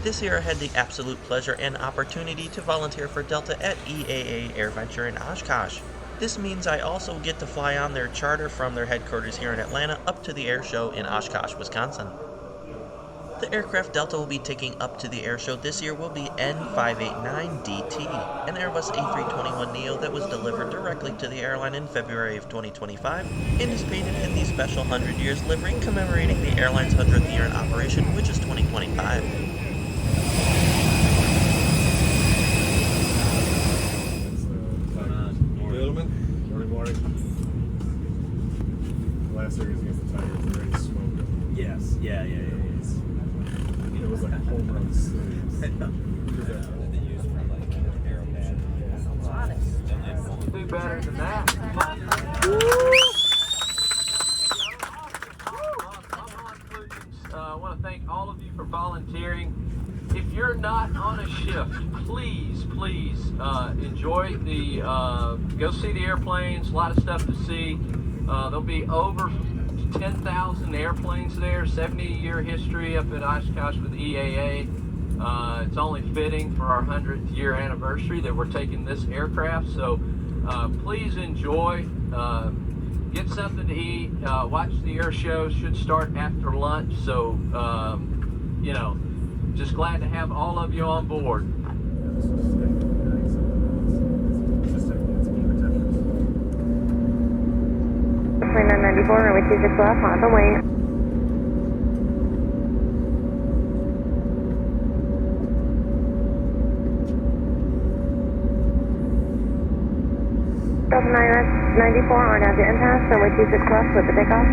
This year I had the absolute pleasure and opportunity to volunteer for Delta at EAA AirVenture in Oshkosh. This means I also get to fly on their charter from their headquarters here in Atlanta up to the air show in Oshkosh, Wisconsin. The aircraft Delta will be taking up to the airshow this year will be N589DT, an Airbus A321neo that was delivered directly to the airline in February of 2025 and is painted in the special 100 Years livery commemorating the airline's 100th year in operation, which is 2025. Gentlemen, morning. Last series against the Tigers, they already smoked them. Yes, yeah. It was like home run slaves. Do better than that. I want to thank all of you for volunteering. If you're not on a shift, please enjoy the go see the airplanes. A lot of stuff to see. There'll be over 10,000 airplanes there. 70-year history up at Oshkosh with EAA. It's only fitting for our 100th year anniversary that we're taking this aircraft. So please enjoy. Get something to eat. Watch the air show. Should start after lunch. So just glad to have all of you on board. 2994, runway 26 left, on the wing. Delta 994, on down to impasse, runway 26 left with the takeoff.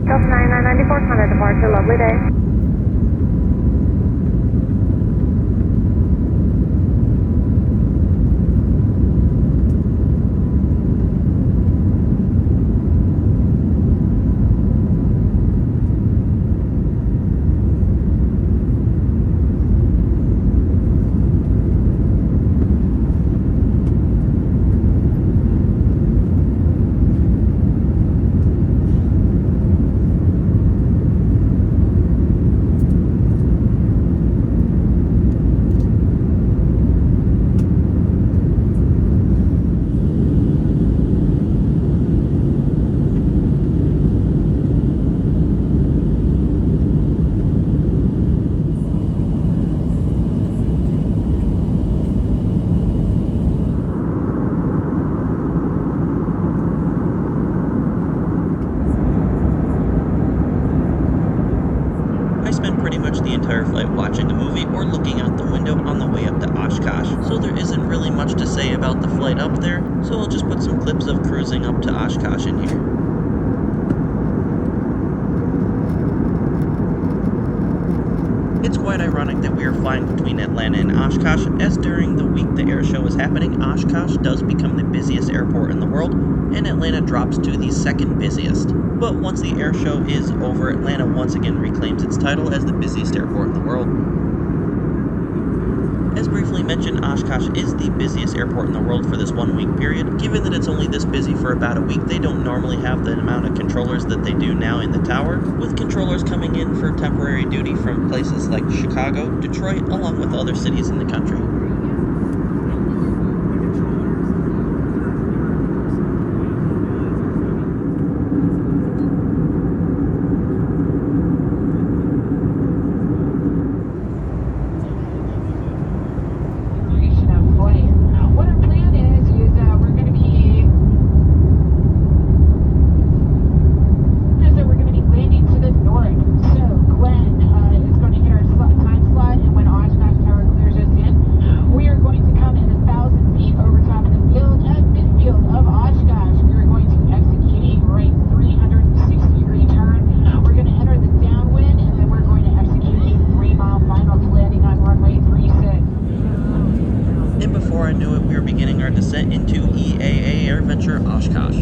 Delta 9994, Honda departure, lovely day. I spent pretty much the entire flight watching the movie or looking out the window on the way up to Oshkosh, so there isn't really much to say about the flight up there, so I'll just put some clips of cruising up to Oshkosh in here. It's quite ironic that we are flying between Atlanta and Oshkosh, as during the week the air show is happening, Oshkosh does become the busiest airport in the world, and Atlanta drops to the second busiest. But once the air show is over, Atlanta once again reclaims its title as the busiest airport in the world. As briefly mentioned, Oshkosh is the busiest airport in the world for this 1 week period. Given that it's only this busy for about a week, they don't normally have the amount of controllers that they do now in the tower, with controllers coming in for temporary duty from places like Chicago, Detroit, along with other cities in the country. before I knew it, we were beginning our descent into EAA AirVenture Oshkosh.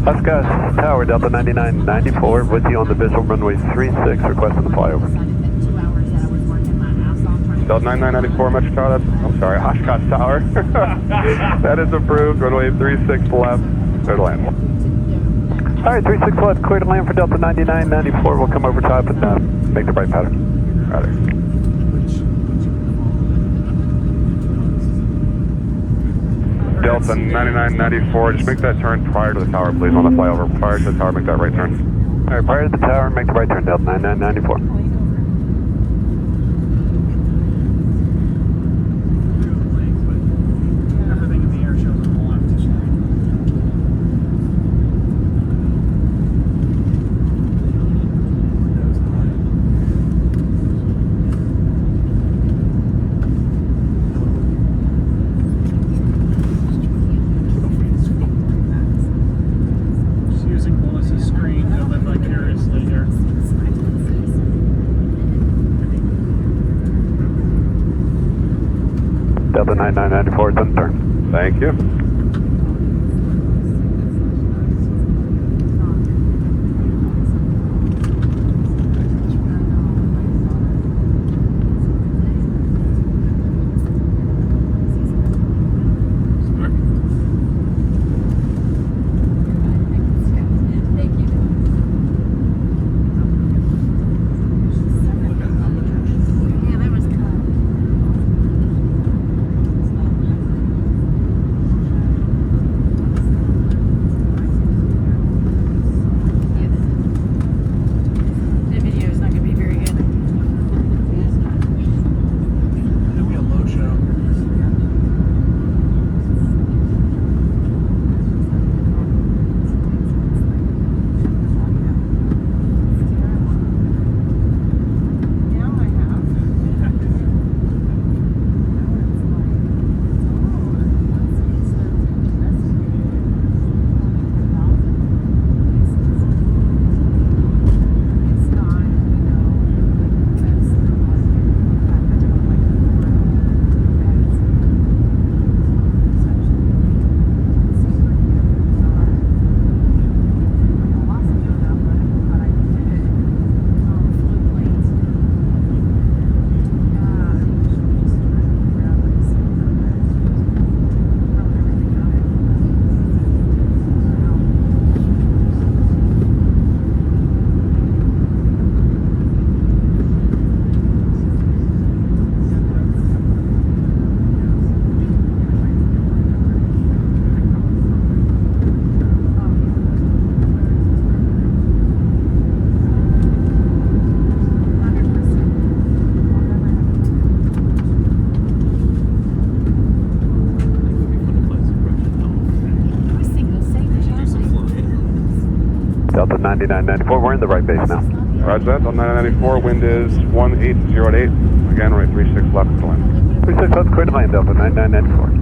Oshkosh Tower, Delta 9994, with you on the visual runway 36, requesting the flyover. Delta 9994, Metro Tower, I'm sorry, Oshkosh Tower. That is approved, runway 36 left, clear to land. Alright, 36 left, clear to land for Delta 9994. We'll come over top and make the right pattern. Roger. Delta 9994, just make that turn prior to the tower, please, on the flyover. Prior to the tower, make that right turn. Alright, prior to the tower, make the right turn, Delta 9994. Everything in the air shows on the left. Just using Melissa's screen to live vicariously here. Delta 9994 is on turn. Thank you. It'll be a low show. Delta 9994, we're in the right base now. Roger that, Delta 994, wind is 1808. Again, runway 36 left to land. 36 left, clear to land, Delta 9994.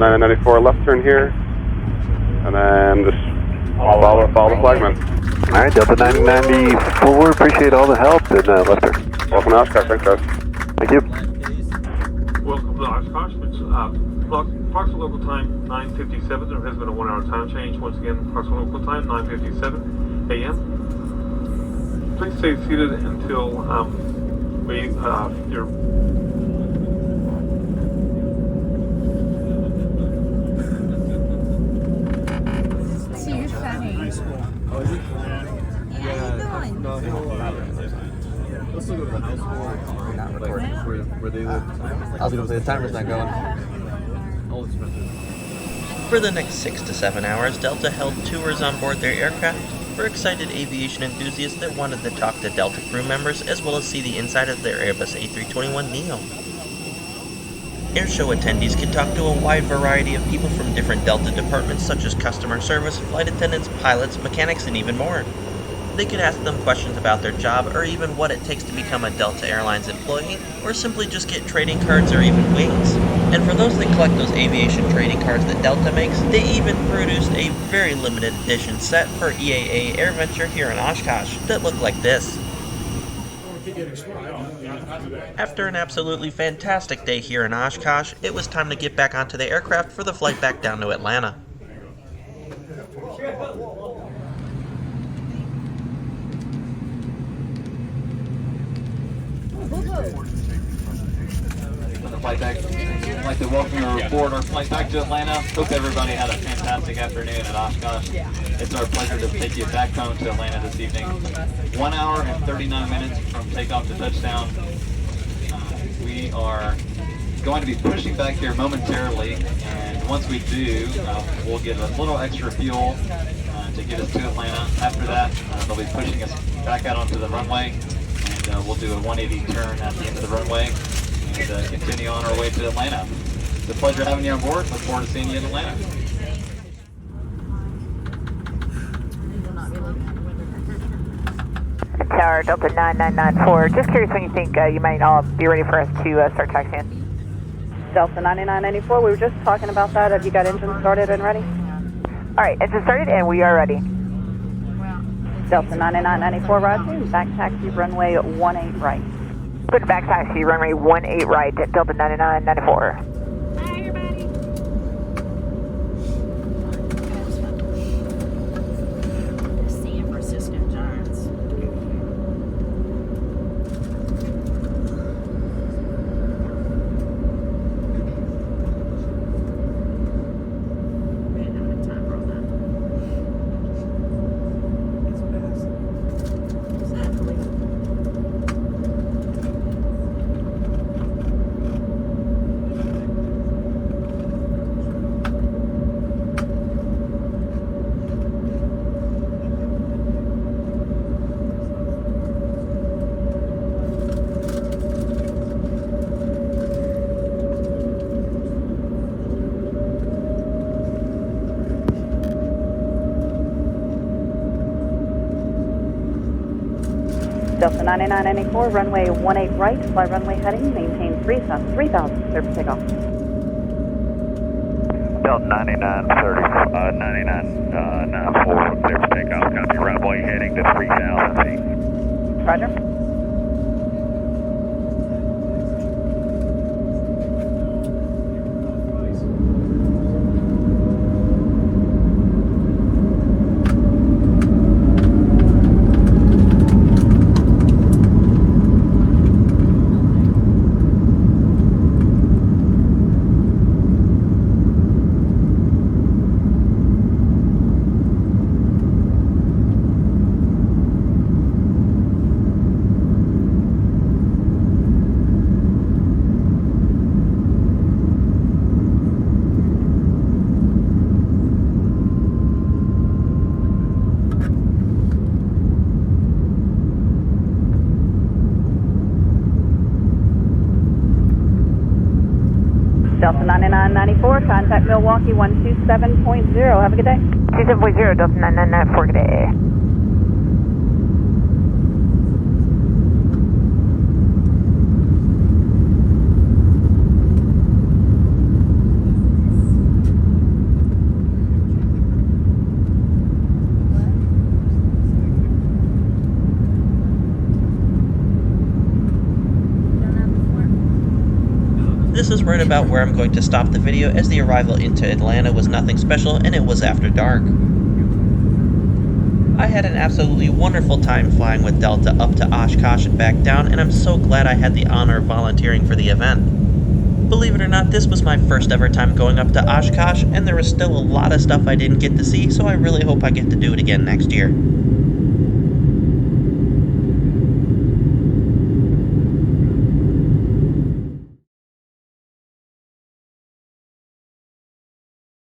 Delta 9994, left turn here, and then just follow the flagman. All right, Delta 994, appreciate all the help, and left turn. Welcome to Oshkosh, thanks guys. Thank you. Welcome to Oshkosh. It's approximate local time 9:57. There has been a 1 hour time change. Once again, approximate local time 9:57 a.m. Please stay seated until your For the next 6 to 7 hours, Delta held tours on board their aircraft for excited aviation enthusiasts that wanted to talk to Delta crew members as well as see the inside of their Airbus A321 Neo. Airshow attendees could talk to a wide variety of people from different Delta departments such as customer service, flight attendants, pilots, mechanics, and even more. They could ask them questions about their job or even what it takes to become a Delta Airlines employee, or simply just get trading cards or even wings. And for those that collect those aviation trading cards that Delta makes, they even produced a very limited edition set for EAA AirVenture here in Oshkosh that looked like this. After an absolutely fantastic day here in Oshkosh, it was time to get back onto the aircraft for the flight back down to Atlanta. Flight back. I'd like to welcome you aboard our flight back to Atlanta. Hope everybody had a fantastic afternoon at Oshkosh. It's our pleasure to take you back home to Atlanta this evening. 1 hour and 39 minutes from takeoff to touchdown. We are going to be pushing back here momentarily, and once we do, we'll get a little extra fuel to get us to Atlanta. After that, they'll be pushing us back out onto the runway, and we'll do a 180 turn at the end of the runway and continue on our way to Atlanta. It's a pleasure having you on board. Look forward to seeing you in Atlanta. Tower Delta 9994. Just curious when you think you might all be ready for us to start taxiing. Delta 9994, we were just talking about that. Have you got engine started and ready? All right, engine started and we are ready. Delta 9994, roger. Back taxi runway 18 right. Good, back taxi runway 18 right at Delta 9994. Delta 9994, runway 18 right, fly runway heading, maintain 3,000, clear for takeoff. Delta 9994, clear for takeoff, copy, runway heading to 3,000 feet. Roger. Delta 9994, contact Milwaukee 127.0. Have a good day. 27.0, Delta 9994, good day. this is right about where I'm going to stop the video, as the arrival into Atlanta was nothing special and it was after dark. I had an absolutely wonderful time flying with Delta up to Oshkosh and back down, and I'm so glad I had the honor of volunteering for the event. Believe it or not, this was my first ever time going up to Oshkosh, and there was still a lot of stuff I didn't get to see, so I really hope I get to do it again next year.